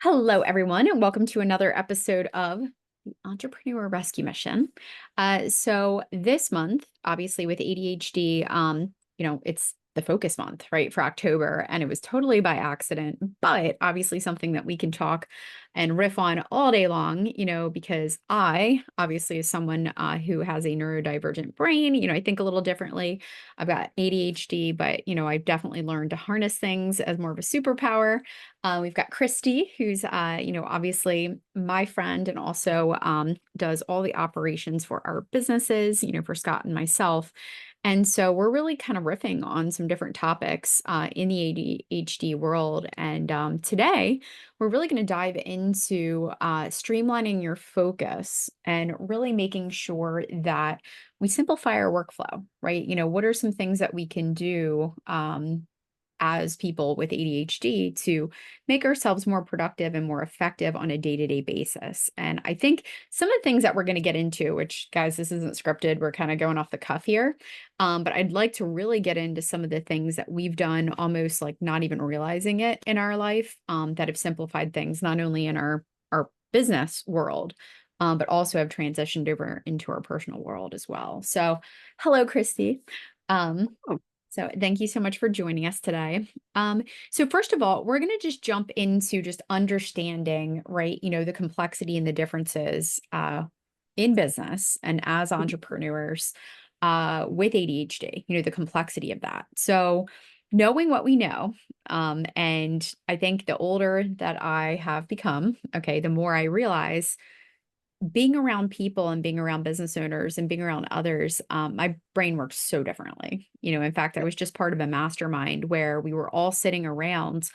Hello, everyone, and welcome to another episode of the Entrepreneur Rescue Mission. So this month, obviously with ADHD, it's the focus month, right, for October, and it was totally by accident, but obviously something that we can talk and riff on all day long, because I obviously is someone who has a neurodivergent brain, I think a little differently. I've got ADHD, but, I've definitely learned to harness things as more of a superpower. We've got Christy, who's, obviously my friend and also does all the operations for our businesses, for Scott and myself. And so we're really kind of riffing on some different topics in the ADHD world. And today we're really going to dive into streamlining your focus and really making sure that we simplify our workflow, right? What are some things that we can do as people with ADHD to make ourselves more productive and more effective on a day-to-day basis. And I think some of the things that we're going to get into, which guys, this isn't scripted, we're kind of going off the cuff here. But I'd like to really get into some of the things that we've done almost like not even realizing it in our life, that have simplified things, not only in our business world, but also have transitioned over into our personal world as well. So hello, Christy. Um, Oh, so thank you so much for joining us today. So first of all, we're going to just jump into just understanding, right, the complexity and the differences in business and as entrepreneurs with ADHD, the complexity of that. So knowing what we know, and I think the older that I have become, okay, the more I realize being around people and being around business owners and being around others, my brain works so differently. In fact, I was just part of a mastermind where we were all sitting around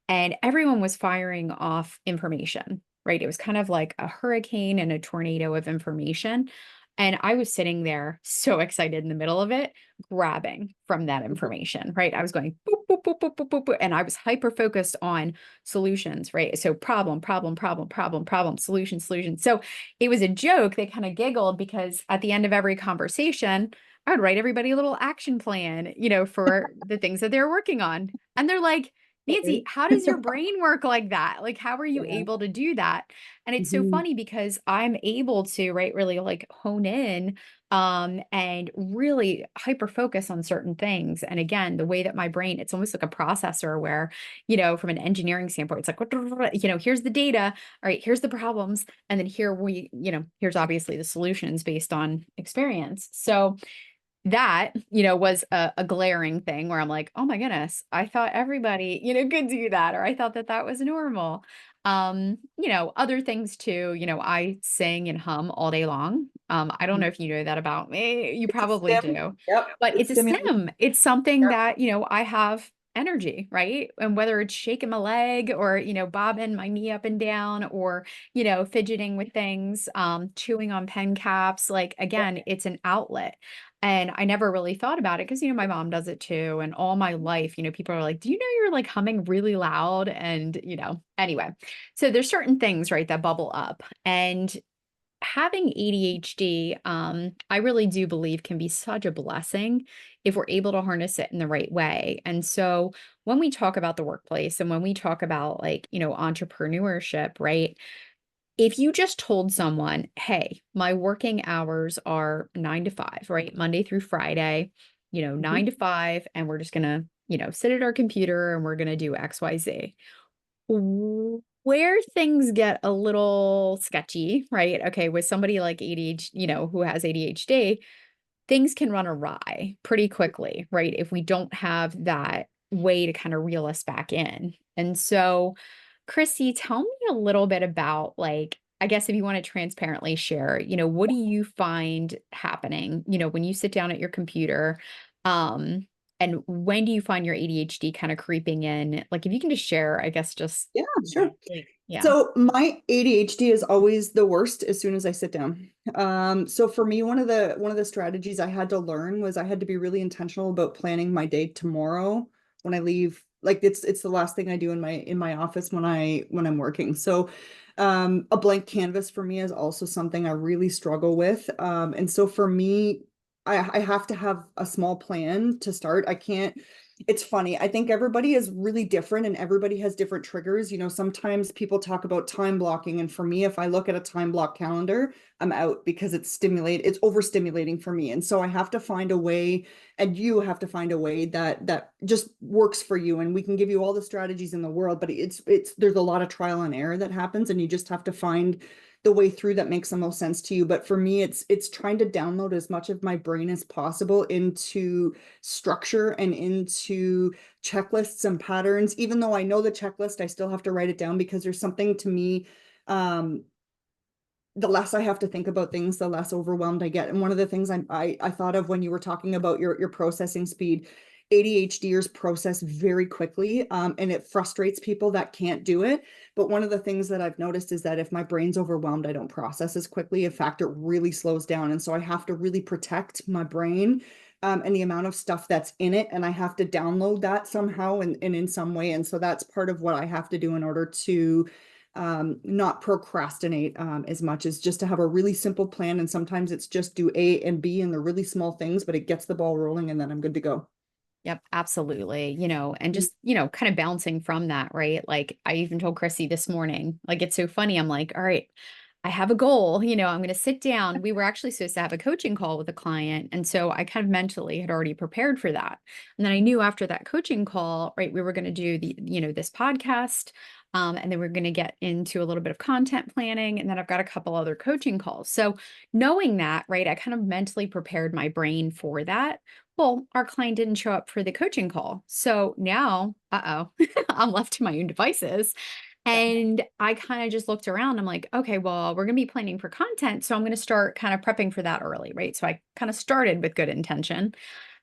and everyone was firing off information, right? It was kind of like a hurricane and a tornado of information. And I was sitting there so excited in the middle of it, grabbing from that information, right? I was going boop, boop, boop, boop, boop, boop, boop, and I was hyper focused on solutions, right? So problem, problem, problem, problem, problem, solution, solution. So it was a joke. They kind of giggled because at the end of every conversation, I would write everybody a little action plan, for the things that they're working on. And they're like, Nancy, okay. how does your brain work like that? Like, how are you Yeah. able to do that? And it's so Mhm. funny because I'm able to, right, really like hone in and really hyper focus on certain things. And again, the way that my brain, it's almost like a processor where, from an engineering standpoint, it's like, here's the data. All right, here's the problems. And then here's obviously the solutions based on experience. So that, was a glaring thing where I'm like, oh my goodness, I thought everybody, could do that, or I thought that that was normal. Other things too, I sing and hum all day long. I don't know Mhm. if you know that about me. You It's a probably stim. do, Yep, but it's it's a stimulating. stim. It's something Yep. that, I have energy, right? And whether it's shaking my leg or, bobbing my knee up and down or, fidgeting with things, chewing on pen caps, like Yep. again, it's an outlet. And I never really thought about it because, my mom does it too. And all my life, people are like, do you know you're like humming really loud? And, anyway, so there's certain things, right, that bubble up. And having ADHD, I really do believe can be such a blessing if we're able to harness it in the right way. And so when we talk about the workplace and when we talk about like, entrepreneurship, right? If you just told someone, hey, my working hours are 9 to 5, right? Monday through Friday, Mhm. 9 to 5, and we're just going to, sit at our computer and we're going to do XYZ. Where things get a little sketchy, right? Okay, with somebody like ADHD, who has ADHD, things can run awry pretty quickly, right? If we don't have that way to kind of reel us back in. And so, Chrissy, tell me a little bit about like, I guess if you want to transparently share, what do you find happening, when you sit down at your computer? Um, and when do you find your ADHD kind of creeping in? Like, if you can just share, I guess just, Yeah, sure. like, yeah. So my ADHD is always the worst as soon as I sit down. So for me, one of the strategies I had to learn was I had to be really intentional about planning my day tomorrow when I leave. Like it's the last thing I do in my office when I'm working. So a blank canvas for me is also something I really struggle with. And so for me, I have to have a small plan to start. I can't. It's funny. I think everybody is really different and everybody has different triggers. You know, sometimes people talk about time blocking. And for me, if I look at a time block calendar, I'm out because it's overstimulating for me. And so I have to find a way, and you have to find a way that just works for you. And we can give you all the strategies in the world, but there's a lot of trial and error that happens, and you just have to find the way through that makes the most sense to you. But for me, it's trying to download as much of my brain as possible into structure and into checklists and patterns. Even though I know the checklist, I still have to write it down because there's something to me. The less I have to think about things, the less overwhelmed I get. And one of the things I thought of when you were talking about your processing speed, ADHDers process very quickly, and it frustrates people that can't do it. But one of the things that I've noticed is that if my brain's overwhelmed, I don't process as quickly. In fact, it really slows down. And so I have to really protect my brain, and the amount of stuff that's in it. And I have to download that somehow and in some way. And so that's part of what I have to do in order to not procrastinate as much, as just to have a really simple plan. And sometimes it's just do A and B and the really small things, but it gets the ball rolling and then I'm good to go. Yep, absolutely. And just, kind of bouncing from that, right? Like I even told Chrissy this morning, like it's so funny. I'm like, all right, I have a goal, I'm going to sit down. We were actually supposed to have a coaching call with a client. And so I kind of mentally had already prepared for that. And then I knew after that coaching call, right, we were going to do this podcast. And then we're going to get into a little bit of content planning. And then I've got a couple other coaching calls. So knowing that, right, I kind of mentally prepared my brain for that. Well, our client didn't show up for the coaching call. So now, I'm left to my own devices. Yeah. And I kind of just looked around. I'm like, okay, well, we're going to be planning for content. So I'm going to start kind of prepping for that early, right? So I kind of started with good intention.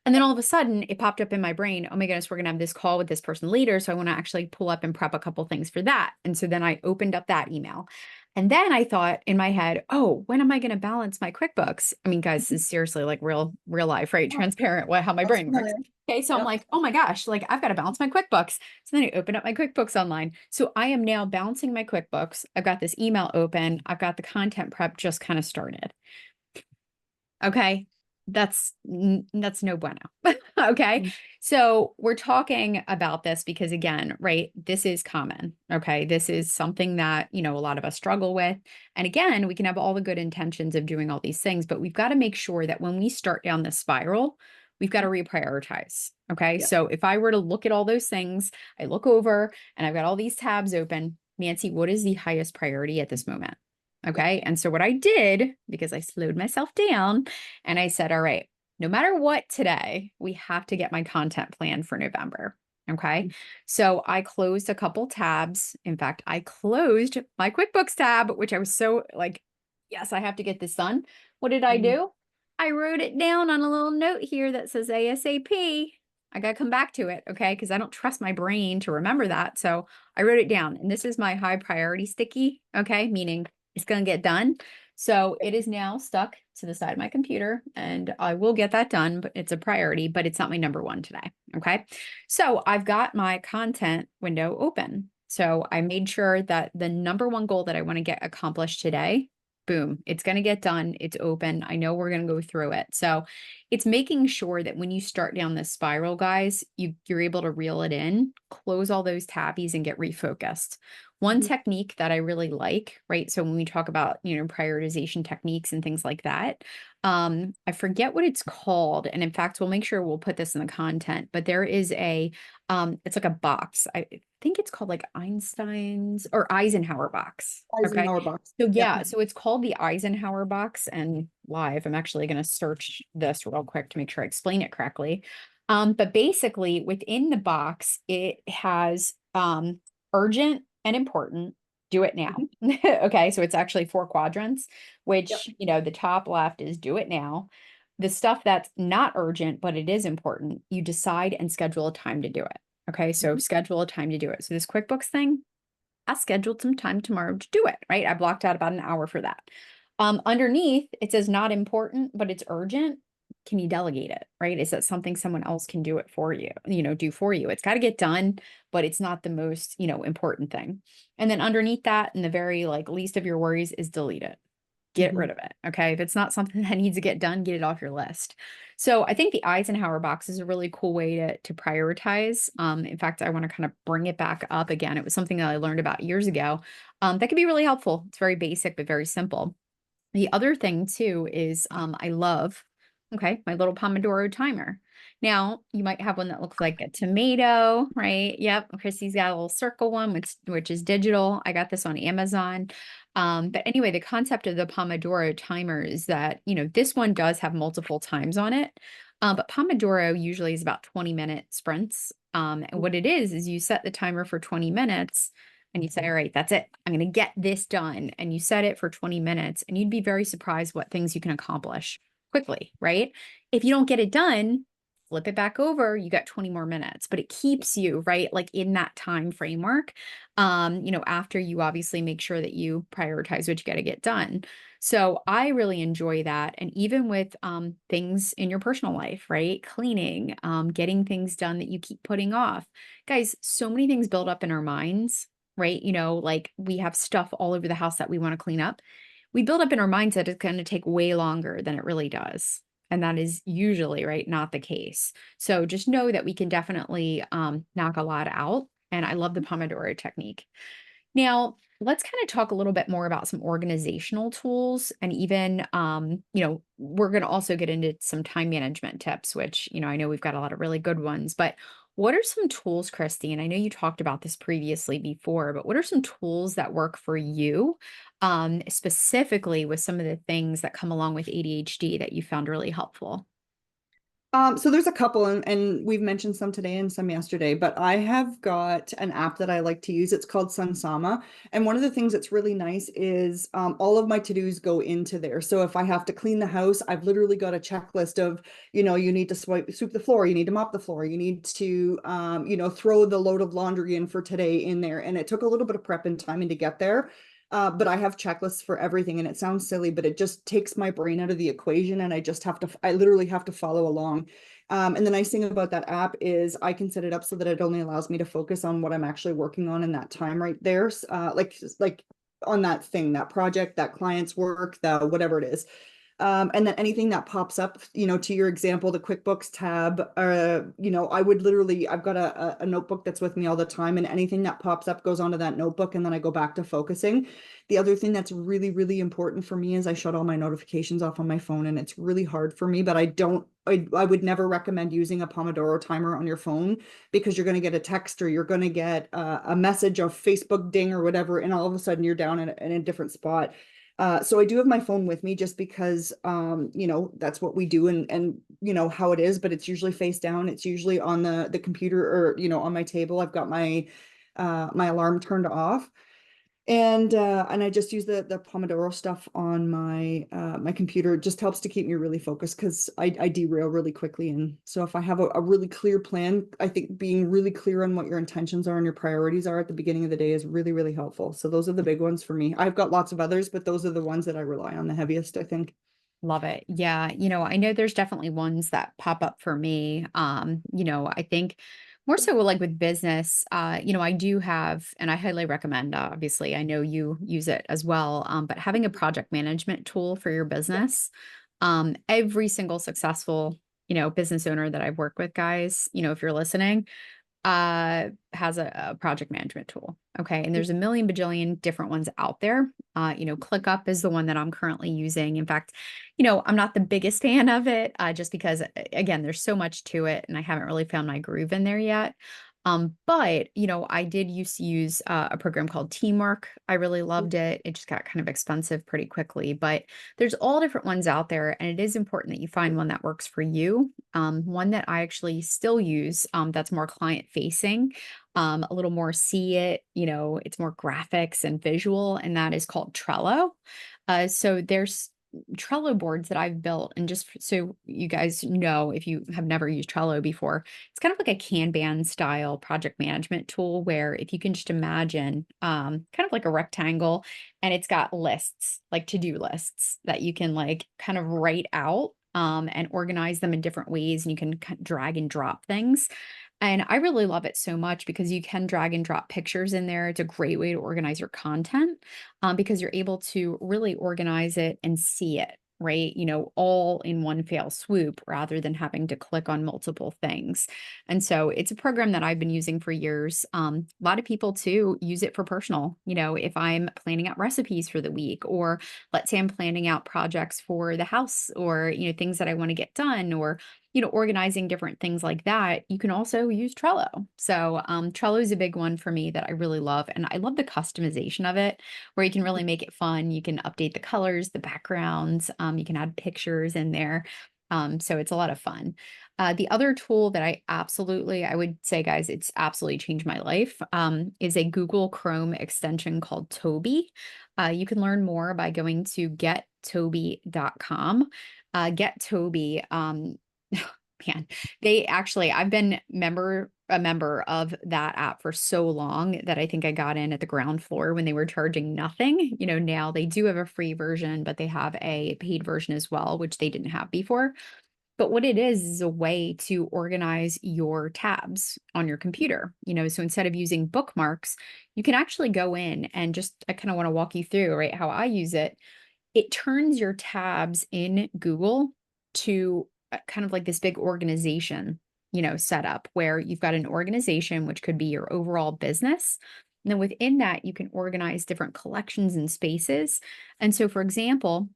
And then all of a sudden it popped up in my brain, oh my goodness, we're going to have this call with this person later. So I want to actually pull up and prep a couple things for that. And so then I opened up that email. And then I thought in my head, oh, when am I going to balance my QuickBooks? I mean, guys, this is seriously like real life, right? Oh, Transparent, how my that's brain works. familiar. Okay. So I'm Yep. like, oh my gosh, like I've got to balance my QuickBooks. So then I open up my QuickBooks online. So I am now balancing my QuickBooks. I've got this email open. I've got the content prep just kind of started. Okay. That's no bueno. Okay. Mhm. So we're talking about this because again, right, this is common. Okay. This is something that, a lot of us struggle with. And again, we can have all the good intentions of doing all these things, but we've got to make sure that when we start down this spiral, we've got to reprioritize. Okay. Yeah. So if I were to look at all those things, I look over and I've got all these tabs open. Nancy, what is the highest priority at this moment? Yeah. Okay. And so what I did, because I slowed myself down and I said, all right, no matter what today, we have to get my content plan for November. Okay. So I closed a couple tabs. In fact, I closed my QuickBooks tab, which I was so like, yes, I have to get this done. What did I Mhm. do? I wrote it down on a little note here that says ASAP. I got to come back to it. Okay. Because I don't trust my brain to remember that. So I wrote it down. And this is my high priority sticky. Okay. Meaning it's going to get done. So it is now stuck to the side of my computer and I will get that done, but it's a priority, but it's not my number one today. Okay. So I've got my content window open. So I made sure that the number one goal that I want to get accomplished today, boom, it's going to get done. It's open. I know we're going to go through it. So it's making sure that when you start down this spiral, guys, you're able to reel it in, close all those tabbies and get refocused. One Mhm. technique that I really like, right? So when we talk about, prioritization techniques and things like that, I forget what it's called. And in fact, we'll make sure we'll put this in the content, but there is it's like a box. I think it's called like Einstein's or Eisenhower box. Okay. Eisenhower Box. So Yep. yeah, so it's called the Eisenhower box and live. I'm actually going to search this real quick to make sure I explain it correctly. But basically within the box, it has urgent and important, do it now. Mhm. Okay, so it's actually 4 quadrants, Yep. which, the top left is do it now. The stuff that's not urgent, but it is important, you decide and schedule a time to do it. Okay, so Mhm. schedule a time to do it. So this QuickBooks thing, I scheduled some time tomorrow to do it, right? I blocked out about an hour for that. Underneath, it says not important, but it's urgent. Can you delegate it, right? Is that something someone else can do it for you, do for you? It's got to get done, but it's not the most, important thing. And then underneath that, in the very like least of your worries is delete it. get rid of it. Okay. If it's not something that needs to get done, get it off your list. So I think the Eisenhower box is a really cool way to prioritize. In fact, I want to kind of bring it back up again. It was something that I learned about years ago. That can be really helpful. It's very basic, but very simple. The other thing too is I love, okay, my little Pomodoro timer. Now, you might have one that looks like a tomato, right? Yep. Chrissy's got a little circle one, which is digital. I got this on Amazon. But anyway, the concept of the Pomodoro timer is that, this one does have multiple times on it. But Pomodoro usually is about 20-minute sprints. And what it is you set the timer for 20 minutes and you say, all right, that's it. I'm going to get this done. And you set it for 20 minutes and you'd be very surprised what things you can accomplish quickly, right? If you don't get it done, flip it back over, you got 20 more minutes, but it keeps you right, like in that time framework. After you obviously make sure that you prioritize what you got to get done. So I really enjoy that. And even with things in your personal life, right? Cleaning, getting things done that you keep putting off. Guys, so many things build up in our minds, right? Like we have stuff all over the house that we want to clean up. We build up in our minds that it's going to take way longer than it really does. And that is usually, right, not the case. So just know that we can definitely knock a lot out. And I love the Pomodoro technique. Now, let's kind of talk a little bit more about some organizational tools. And even, we're going to also get into some time management tips, which, I know we've got a lot of really good ones. But what are some tools, Christy? And I know you talked about this previously before, but what are some tools that work for you, specifically with some of the things that come along with ADHD that you found really helpful? So there's a couple, and we've mentioned some today and some yesterday, but I have got an app that I like to use. It's called Sunsama. And one of the things that's really nice is all of my to-dos go into there. So if I have to clean the house, I've literally got a checklist of, you need to sweep the floor, you need to mop the floor, you need to, throw the load of laundry in for today in there. And it took a little bit of prep and timing to get there. But I have checklists for everything, and it sounds silly, but it just takes my brain out of the equation, and I literally have to follow along. And the nice thing about that app is I can set it up so that it only allows me to focus on what I'm actually working on in that time right there. Like on that thing, that project, that client's work, the whatever it is. And then anything that pops up, to your example, the QuickBooks tab, I've got a notebook that's with me all the time, and anything that pops up goes onto that notebook, and then I go back to focusing. The other thing that's really, really important for me is I shut all my notifications off on my phone, and it's really hard for me, but I would never recommend using a Pomodoro timer on your phone, because you're going to get a text or you're going to get a message of Facebook ding or whatever, and all of a sudden you're down in a different spot. So I do have my phone with me just because, that's what we do, and how it is, but it's usually face down. It's usually on the computer, or, on my table. I've got my alarm turned off. And I just use the Pomodoro stuff on my computer. It just helps to keep me really focused, because I derail really quickly. And so if I have a really clear plan, I think being really clear on what your intentions are and your priorities are at the beginning of the day is really, really helpful. So those are the big ones for me. I've got lots of others, but those are the ones that I rely on the heaviest, I think. Love it. Yeah. I know there's definitely ones that pop up for me. I think more so like with business, I do have, and I highly recommend, obviously, I know you use it as well, but having a project management tool for your business, every single successful, business owner that I've worked with, guys, if you're listening, has a project management tool. Okay. And there's a million bajillion different ones out there. ClickUp is the one that I'm currently using. In fact, I'm not the biggest fan of it, just because, again, there's so much to it and I haven't really found my groove in there yet. But I did used to use a program called Teamwork. I really loved it. It just got kind of expensive pretty quickly, but there's all different ones out there, and it is important that you find one that works for you. One that I actually still use, that's more client facing, a little more see it, it's more graphics and visual, and that is called Trello. So there's Trello boards that I've built. And just so you guys know, if you have never used Trello before, it's kind of like a Kanban style project management tool, where if you can just imagine, kind of like a rectangle, and it's got lists, like to-do lists that you can like kind of write out, and organize them in different ways. And you can drag and drop things. And I really love it so much because you can drag and drop pictures in there. It's a great way to organize your content, because you're able to really organize it and see it, right? All in one fell swoop rather than having to click on multiple things. And so it's a program that I've been using for years. A lot of people too use it for personal, if I'm planning out recipes for the week, or let's say I'm planning out projects for the house, or, things that I want to get done, or organizing different things like that, you can also use Trello. So, Trello is a big one for me that I really love. And I love the customization of it, where you can really make it fun. You can update the colors, the backgrounds, you can add pictures in there. So it's a lot of fun. The other tool that I would say, guys, it's absolutely changed my life, is a Google Chrome extension called Toby. You can learn more by going to gettoby.com. Get Toby. Man, I've been a member of that app for so long that I think I got in at the ground floor when they were charging nothing. Now they do have a free version, but they have a paid version as well, which they didn't have before. But what it is a way to organize your tabs on your computer. So instead of using bookmarks, you can actually go in and I kind of want to walk you through, right, how I use it. It turns your tabs in Google to kind of like this big organization, setup where you've got an organization, which could be your overall business. And then within that, you can organize different collections and spaces. And so, for example,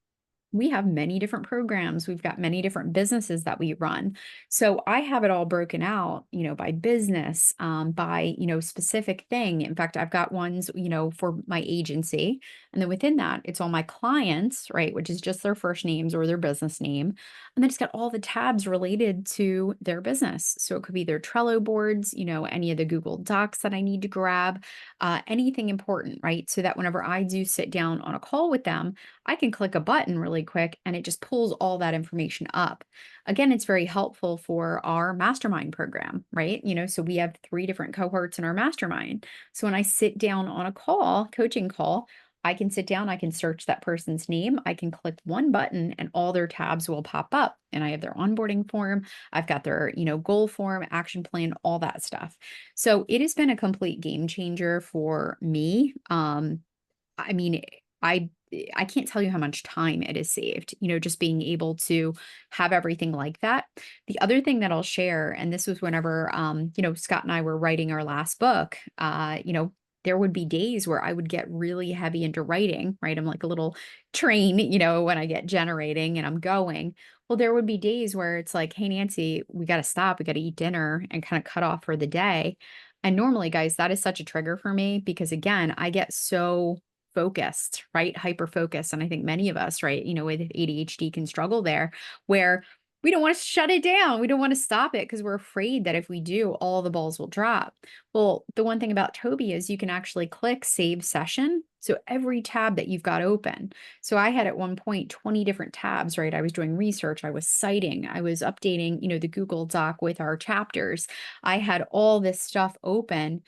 we have many different programs. We've got many different businesses that we run. So I have it all broken out, by business, by, specific thing. In fact, I've got ones, for my agency. And then within that, it's all my clients, right? Which is just their first names or their business name. And then it's got all the tabs related to their business. So it could be their Trello boards, any of the Google Docs that I need to grab, anything important, right? So that whenever I do sit down on a call with them, I can click a button really quick and it just pulls all that information up. Again, it's very helpful for our mastermind program, right? So we have 3 different cohorts in our mastermind. So when I sit down on a coaching call, I can sit down, I can search that person's name, I can click one button and all their tabs will pop up. And I have their onboarding form, I've got their, goal form, action plan, all that stuff. So it has been a complete game changer for me. I mean, I I can't tell you how much time it has saved, just being able to have everything like that. The other thing that I'll share, and this was whenever, Scott and I were writing our last book, there would be days where I would get really heavy into writing, right? I'm like a little train, when I get generating and I'm going. Well, there would be days where it's like, hey, Nancy, we got to stop. We got to eat dinner and kind of cut off for the day. And normally, guys, that is such a trigger for me because, again, I get so focused, right? Hyper focused. And I think many of us, right, with ADHD can struggle there where we don't want to shut it down. We don't want to stop it because we're afraid that if we do, all the balls will drop. Well, the one thing about Toby is you can actually click save session. So every tab that you've got open. So I had at one point 20 different tabs, right? I was doing research, I was citing, I was updating, the Google Doc with our chapters. I had all this stuff open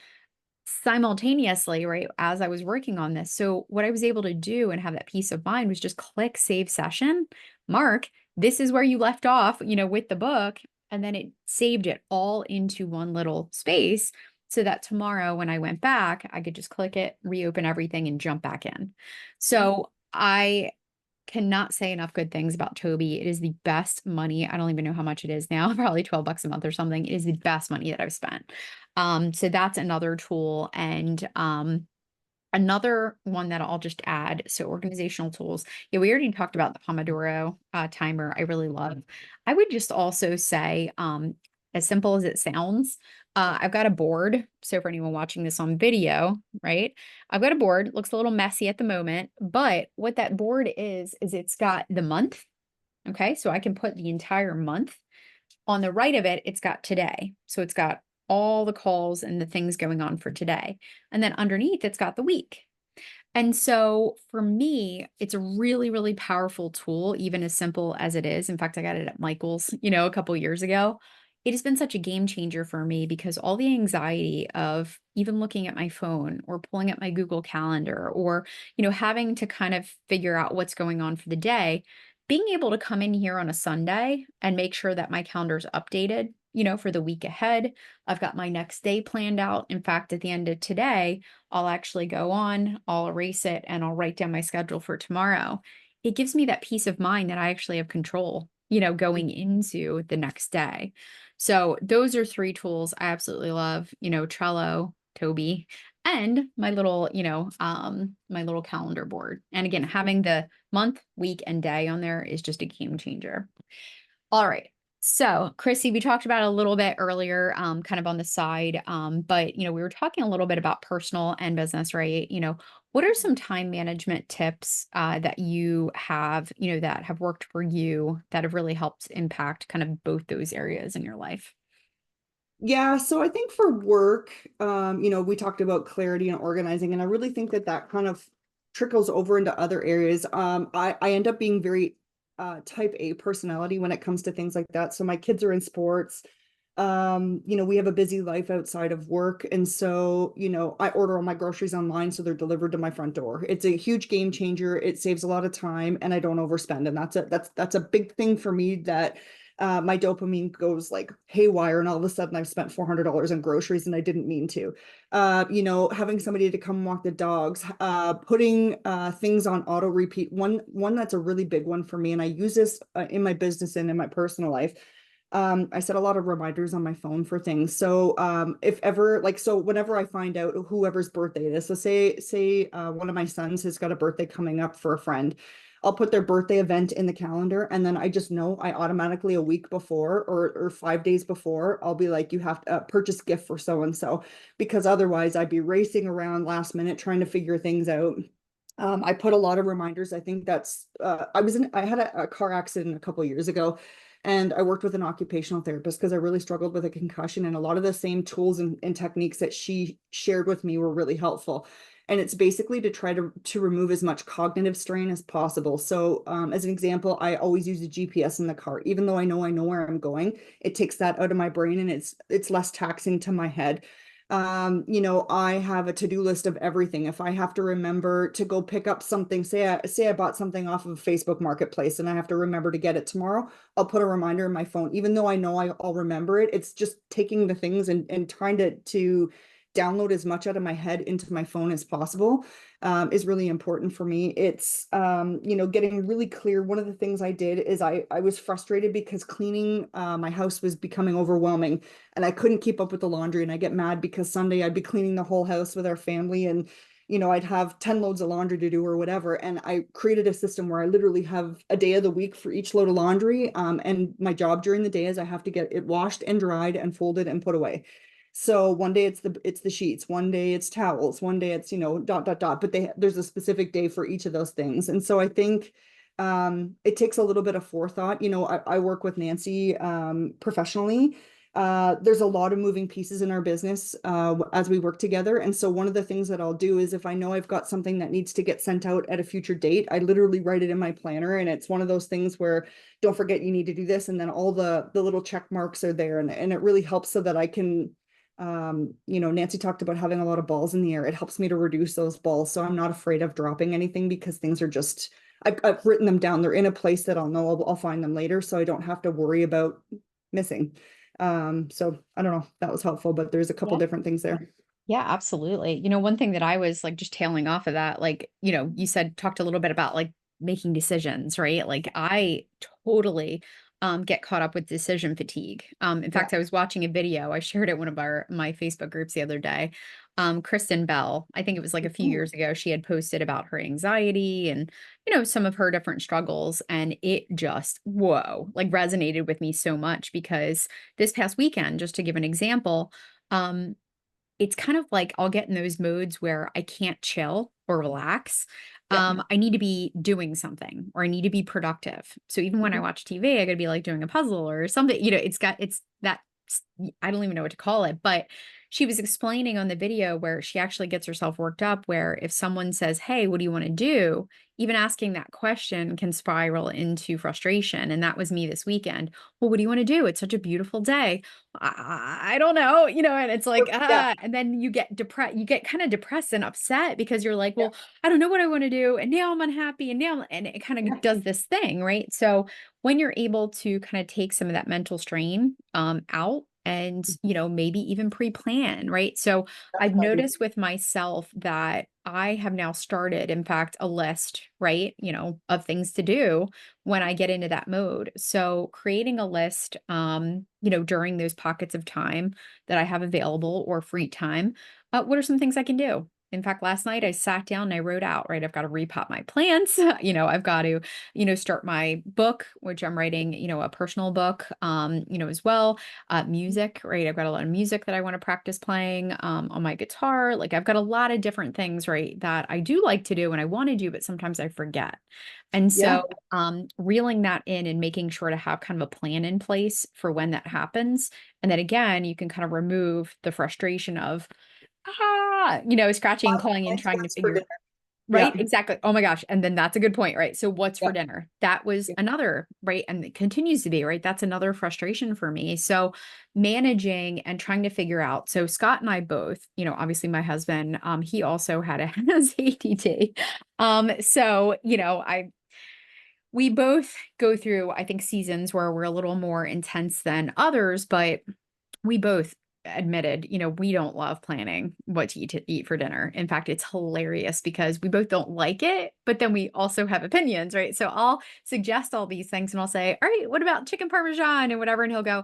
simultaneously, right, as I was working on this. So what I was able to do and have that peace of mind was just click save session, mark, this is where you left off, with the book, and then it saved it all into one little space so that tomorrow when I went back, I could just click it, reopen everything and jump back in. So I cannot say enough good things about Toby. It is the best money. I don't even know how much it is now, probably 12 bucks a month or something. It is the best money that I've spent. So that's another tool. And another one that I'll just add. So organizational tools. Yeah, we already talked about the Pomodoro timer. I really love. I would just also say, as simple as it sounds, I've got a board. So for anyone watching this on video, right? I've got a board. It looks a little messy at the moment, but what that board is it's got the month. Okay. So I can put the entire month. On the right of it, it's got today. So it's got all the calls and the things going on for today. And then underneath, it's got the week. And so for me, it's a really, really powerful tool, even as simple as it is. In fact, I got it at Michael's, a couple years ago. It has been such a game changer for me because all the anxiety of even looking at my phone or pulling up my Google Calendar or, having to kind of figure out what's going on for the day, being able to come in here on a Sunday and make sure that my calendar is updated for the week ahead. I've got my next day planned out. In fact, at the end of today, I'll actually go on, I'll erase it, and I'll write down my schedule for tomorrow. It gives me that peace of mind that I actually have control, going into the next day. So those are three tools I absolutely love, Trello, Toby, and my little calendar board. And again, having the month, week, and day on there is just a game changer. All right. So, Chrissy, we talked about it a little bit earlier, kind of on the side, but we were talking a little bit about personal and business, right? What are some time management tips that you have, that have worked for you that have really helped impact kind of both those areas in your life? Yeah, so I think for work, we talked about clarity and organizing, and I really think that that kind of trickles over into other areas. I end up being very type A personality when it comes to things like that. So my kids are in sports. We have a busy life outside of work. And so, I order all my groceries online, so they're delivered to my front door. It's a huge game changer. It saves a lot of time and I don't overspend. And that's a big thing for me that my dopamine goes like haywire, and all of a sudden I've spent $400 on groceries and I didn't mean to. Having somebody to come walk the dogs, putting things on auto repeat. One that's a really big one for me, and I use this in my business and in my personal life. I set a lot of reminders on my phone for things. So if ever, so whenever I find out whoever's birthday it is, so say one of my sons has got a birthday coming up for a friend, I'll put their birthday event in the calendar, and then I just know I automatically a week before or 5 days before, I'll be like, you have to purchase gift for so and so, because otherwise I'd be racing around last minute trying to figure things out. I put a lot of reminders. I think that's I had a car accident a couple of years ago, and I worked with an occupational therapist because I really struggled with a concussion, and a lot of the same tools and techniques that she shared with me were really helpful. And it's basically to try to remove as much cognitive strain as possible. So as an example, I always use a GPS in the car. Even though I know where I'm going, it takes that out of my brain, and it's less taxing to my head. I have a to-do list of everything. If I have to remember to go pick up something, say I bought something off of Facebook Marketplace and I have to remember to get it tomorrow, I'll put a reminder in my phone. Even though I know I'll remember it, it's just taking the things and trying to download as much out of my head into my phone as possible is really important for me. It's, getting really clear. One of the things I did is I was frustrated because cleaning my house was becoming overwhelming, and I couldn't keep up with the laundry. And I get mad because Sunday I'd be cleaning the whole house with our family, and I'd have 10 loads of laundry to do or whatever. And I created a system where I literally have a day of the week for each load of laundry. And my job during the day is I have to get it washed and dried and folded and put away. So one day it's the sheets, one day it's towels, one day it's, dot, dot, dot, but there's a specific day for each of those things. And so I think it takes a little bit of forethought. I work with Nancy professionally. There's a lot of moving pieces in our business as we work together. And so one of the things that I'll do is, if I know I've got something that needs to get sent out at a future date, I literally write it in my planner. And it's one of those things where, don't forget you need to do this. And then all the little check marks are there. And it really helps so that I can, Nancy talked about having a lot of balls in the air. It helps me to reduce those balls. So I'm not afraid of dropping anything, because things are just, I've written them down. They're in a place that I'll know I'll find them later. So I don't have to worry about missing. So I don't know if that was helpful, but there's a couple Yeah. different things there. Yeah, absolutely. One thing that I was like just tailing off of that, like, you talked a little bit about like making decisions, right? Like I totally get caught up with decision fatigue. In Yeah. fact, I was watching a video. I shared it in one of my Facebook groups the other day. Kristen Bell, I think it was like a few Ooh. years ago, she had posted about her anxiety and, some of her different struggles. And it just, whoa, like resonated with me so much, because this past weekend, just to give an example, it's kind of like I'll get in those modes where I can't chill or relax. Yeah. I need to be doing something, or I need to be productive. So even when I Mhm. watch TV, I gotta be like doing a puzzle or something, it's that, I don't even know what to call it, but she was explaining on the video where she actually gets herself worked up, where if someone says, "Hey, what do you want to do?" Even asking that question can spiral into frustration. And that was me this weekend. Well, what do you want to do? It's such a beautiful day. I don't know, and it's like, Yeah, and then you get depressed, you get kind of depressed and upset because you're like, yeah, well, I don't know what I want to do. And now I'm unhappy. And and it kind yeah. of does this thing, right? So when you're able to kind of take some of that mental strain out and, maybe even pre-plan, right? So That's I've what I do. noticed with myself that I have now started, in fact, a list, right? Of things to do when I get into that mode. So creating a list, during those pockets of time that I have available or free time, what are some things I can do? In fact, last night I sat down and I wrote out, right? I've got to repot my plants. I've got to, start my book, which I'm writing, a personal book, as well. Music, right? I've got a lot of music that I want to practice playing on my guitar. Like I've got a lot of different things, right? That I do like to do and I want to do, but sometimes I forget. And Yeah. so reeling that in and making sure to have kind of a plan in place for when that happens. And then again, you can kind of remove the frustration of, scratching and clawing and trying to What's for figure. dinner? Yeah, Right, exactly. Oh my gosh, and then that's a good point, right? So what's yeah, for dinner? That was yeah, another, right? And it continues to be, right? That's another frustration for me. So managing and trying to figure out. So Scott and I both, obviously my husband, he also has ADD. So, we both go through, I think, seasons where we're a little more intense than others, but we both admitted, we don't love planning what to eat for dinner. In fact, it's hilarious because we both don't like it, but then we also have opinions, right? So I'll suggest all these things and I'll say, all right, what about chicken parmesan and whatever? And he'll go,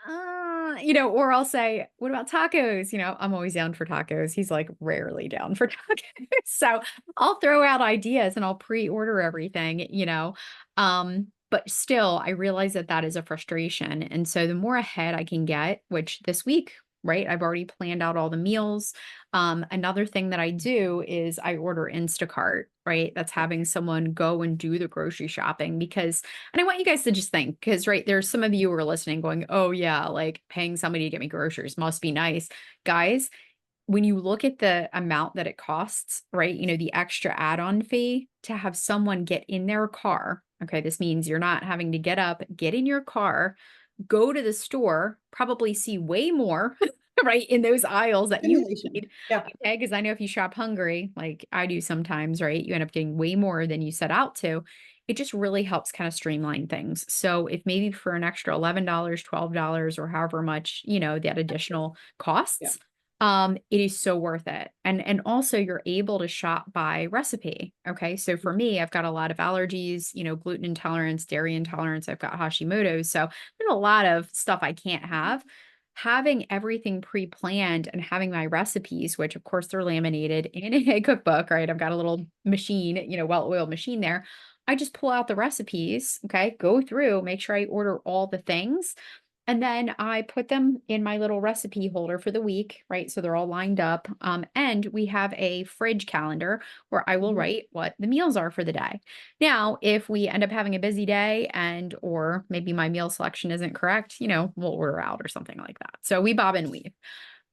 or I'll say, what about tacos? I'm always down for tacos. He's like rarely down for tacos. So I'll throw out ideas and I'll pre-order everything, but still I realize that that is a frustration. And so the more ahead I can get, which this week, right, I've already planned out all the meals. Another thing that I do is I order Instacart, right? That's having someone go and do the grocery shopping because and I want you guys to just think, because, right, there's some of you who are listening going, oh, yeah, like paying somebody to get me groceries must be nice. Guys, when you look at the amount that it costs, right, the extra add on fee to have someone get in their car. Okay. This means you're not having to get up, get in your car, go to the store, probably see way more, right, in those aisles that you simulation. need. Yeah, Okay, because I know if you shop hungry, like I do sometimes, right, you end up getting way more than you set out to. It just really helps kind of streamline things. So if maybe for an extra $11, $12, or however much, that additional yeah, costs, it is so worth it. And also you're able to shop by recipe. Okay. So for me, I've got a lot of allergies, gluten intolerance, dairy intolerance, I've got Hashimoto's. So there's a lot of stuff I can't have. Having everything pre-planned and having my recipes, which of course they're laminated in a cookbook, right? I've got a little machine, well-oiled machine there. I just pull out the recipes, okay, go through, make sure I order all the things, and then I put them in my little recipe holder for the week, right? So they're all lined up. And we have a fridge calendar where I will mhm, write what the meals are for the day. Now, if we end up having a busy day and or maybe my meal selection isn't correct, we'll order out or something like that. So we bob and weave.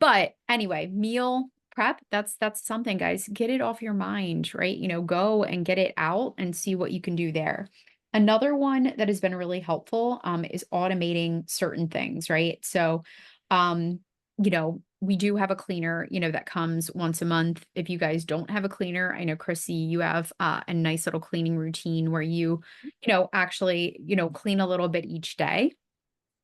But anyway, meal prep, that's something, guys. Get it off your mind, right? Go and get it out and see what you can do there. Another one that has been really helpful is automating certain things, right? So, we do have a cleaner, that comes once a month. If you guys don't have a cleaner, I know Chrissy, you have a nice little cleaning routine where actually, clean a little bit each day,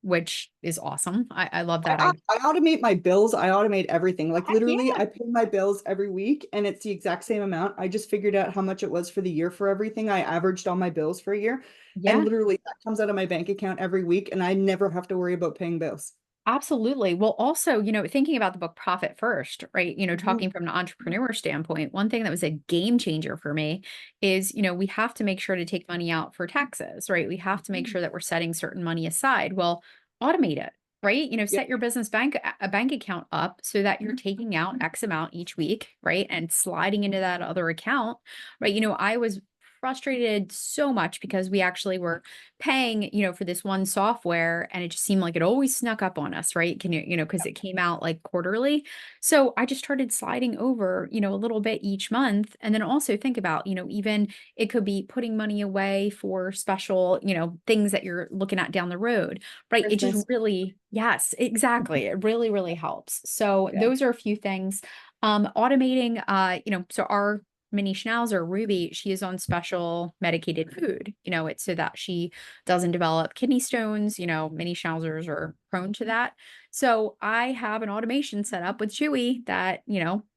which is awesome. I love that. I automate my bills. I automate everything. Like Heck literally, yeah. I pay my bills every week and it's the exact same amount. I just figured out how much it was for the year for everything. I averaged all my bills for a year. And Yeah, literally that comes out of my bank account every week and I never have to worry about paying bills. absolutely. Well, also, thinking about the book Profit First, right? Mhm. Talking from an entrepreneur standpoint, one thing that was a game changer for me is, we have to make sure to take money out for taxes, right? We have to make sure that we're setting certain money aside. Well, automate it, right? Yeah. Set your business a bank account up so that you're taking out X amount each week, right? And sliding into that other account, right? I was frustrated so much because we actually were paying, for this one software and it just seemed like it always snuck up on us, right? Can because it came out like quarterly. So I just started sliding over, a little bit each month. And then also think about, even it could be putting money away for special, things that you're looking at down the road, right? It just Christmas. really, yes, exactly. It really, really helps. So Yeah. those are a few things. Automating, so our mini schnauzer, Ruby, she is on special medicated food. It's so that she doesn't develop kidney stones. Mini schnauzers are prone to that. So I have an automation set up with Chewy that,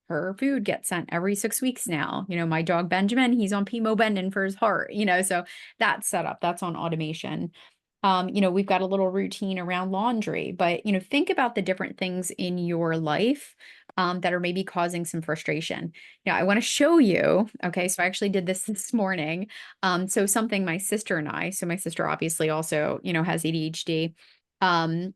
her food gets sent every 6 weeks now. My dog Benjamin, he's on Pemo for his heart, so that's set up, that's on automation. We've got a little routine around laundry, but think about the different things in your life that are maybe causing some frustration. Now, I want to show you. Okay, so I actually did this morning. So something my sister and I, so my sister obviously also, has ADHD.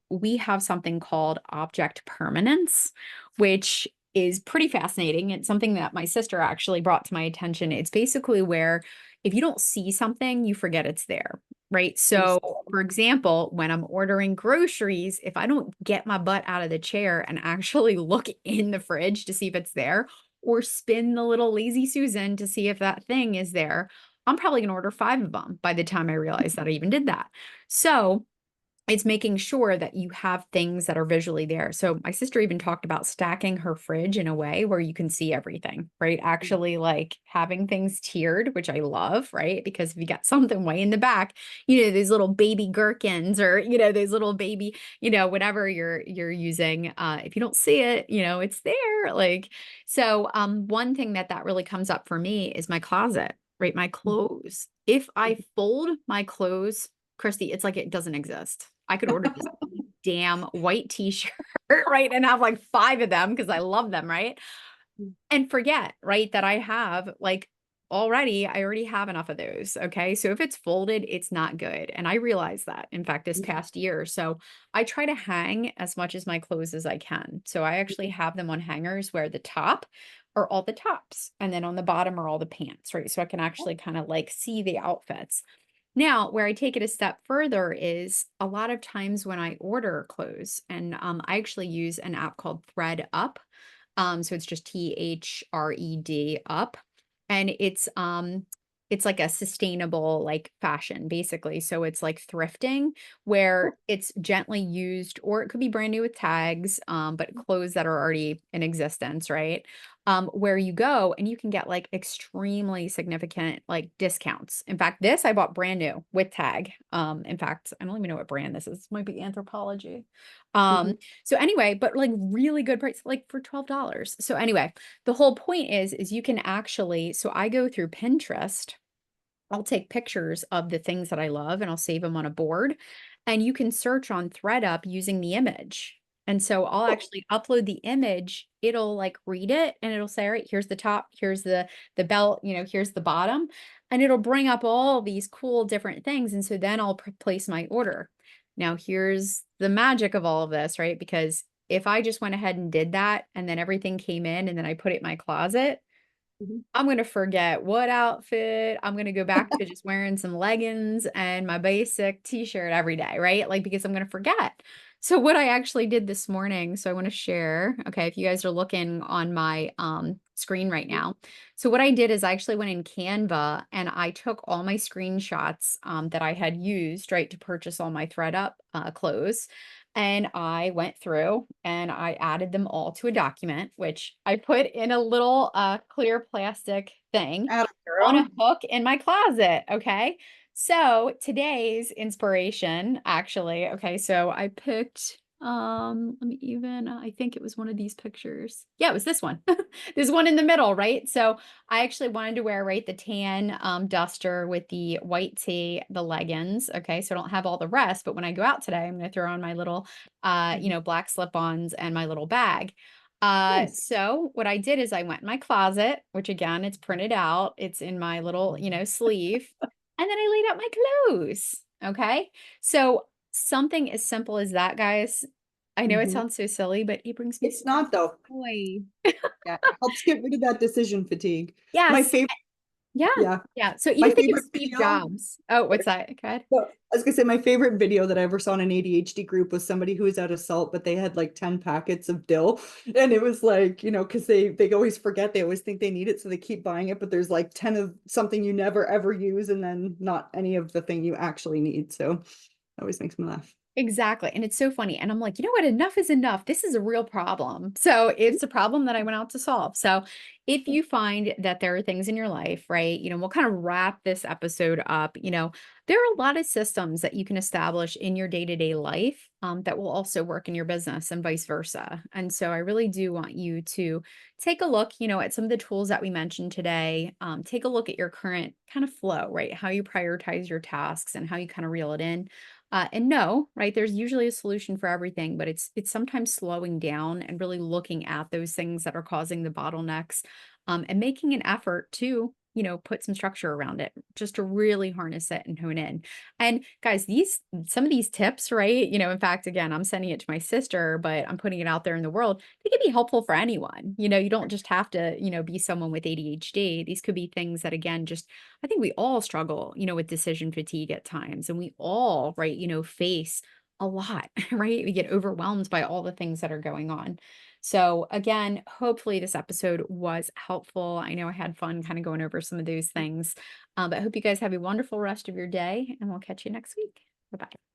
We have something called object permanence, which is pretty fascinating. It's something that my sister actually brought to my attention. It's basically where if you don't see something, you forget it's there, right? Yes. So, for example, when I'm ordering groceries, if I don't get my butt out of the chair and actually look in the fridge to see if it's there, or spin the little lazy Susan to see if that thing is there, I'm probably going to order 5 of them by the time I realize that I even did that. So, it's making sure that you have things that are visually there. So my sister even talked about stacking her fridge in a way where you can see everything, right? Actually like having things tiered, which I love, right? Because if you got something way in the back, these little baby gherkins or, those little baby, whatever you're using, if you don't see it, it's there. Like, so one thing that really comes up for me is my closet, right? My clothes. If I fold my clothes, Christy, it's like it doesn't exist. I could order this damn white t-shirt, right? And have like 5 of them because I love them, right? And forget, right, that I have like I already have enough of those. Okay. So if it's folded, it's not good. And I realize that, in fact, this past year. So I try to hang as much as my clothes as I can. So I actually have them on hangers where the top are all the tops and then on the bottom are all the pants, right? So I can actually kind of like see the outfits. Now, where I take it a step further is a lot of times when I order clothes, and I actually use an app called Thread Up. So it's just THRED up, and it's like a sustainable like fashion basically. So it's like thrifting where it's gently used, or it could be brand new with tags, but clothes that are already in existence, right? Where you go and you can get like extremely significant like discounts. In fact, this I bought brand new with tag. In fact, I don't even know what brand this is. This might be Anthropology. Um, Mhm. so anyway, but like really good price, like for $12. So anyway, the whole point is you can actually, so I go through Pinterest. I'll take pictures of the things that I love and I'll save them on a board. And you can search on ThreadUp using the image. And so I'll Oh, actually upload the image. It'll like read it and it'll say, all right, here's the top, here's the belt, here's the bottom. And it'll bring up all these cool different things. And so then I'll place my order. Now here's the magic of all of this, right? Because if I just went ahead and did that and then everything came in and then I put it in my closet, mhm. I'm gonna forget what outfit. I'm gonna go back to just wearing some leggings and my basic t-shirt every day, right? Like, because I'm gonna forget. So what I actually did this morning, so I want to share, okay, if you guys are looking on my screen right now. So what I did is I actually went in Canva and I took all my screenshots that I had used, right, to purchase all my thread up clothes. And I went through and I added them all to a document, which I put in a little clear plastic thing Atta on girl. a hook in my closet. Okay. So today's inspiration, actually, okay, so I picked let me even I think it was one of these pictures. Yeah, it was this one. This one in the middle, right? So I actually wanted to wear, right, the tan duster with the white tee, the leggings. Okay, so I don't have all the rest, but when I go out today, I'm going to throw on my little, Mhm. black slip-ons and my little bag. Nice. So what I did is I went in my closet, which again, it's printed out. It's in my little, sleeve, and then I laid out my clothes. Okay, so something as simple as that, guys. I know it Mhm. sounds so silly, but it brings me so It's not though. much joy. Yeah, it helps get rid of that decision fatigue. My Yes. favorite. Yeah. Yeah. Yeah. So My even think of favorite Steve video. Jobs. Oh, what's that? Go ahead. Well, I was gonna say my favorite video that I ever saw in an ADHD group was somebody who was out of salt, but they had like 10 packets of dill. And it was like, because they always forget, they always think they need it, so they keep buying it, but there's like 10 of something you never ever use, and then not any of the thing you actually need. So that always makes me laugh. Exactly. And it's so funny. And I'm like, you know what? Enough is enough. This is a real problem. So it's a problem that I went out to solve. So if you find that there are things in your life, right, we'll kind of wrap this episode up. There are a lot of systems that you can establish in your day to day life that will also work in your business and vice versa. And so I really do want you to take a look, at some of the tools that we mentioned today. Take a look at your current kind of flow, right? How you prioritize your tasks and how you kind of reel it in. And no, right, there's usually a solution for everything, but it's sometimes slowing down and really looking at those things that are causing the bottlenecks, and making an effort to, put some structure around it just to really harness it and hone in. And guys, some of these tips, right? In fact, again, I'm sending it to my sister, but I'm putting it out there in the world. They can be helpful for anyone. You don't just have to, be someone with ADHD. These could be things that, again, just I think we all struggle, with decision fatigue at times, and we all, right, face a lot, right? We get overwhelmed by all the things that are going on. So, again, hopefully this episode was helpful. I know I had fun kind of going over some of those things, but I hope you guys have a wonderful rest of your day, and we'll catch you next week. Bye bye.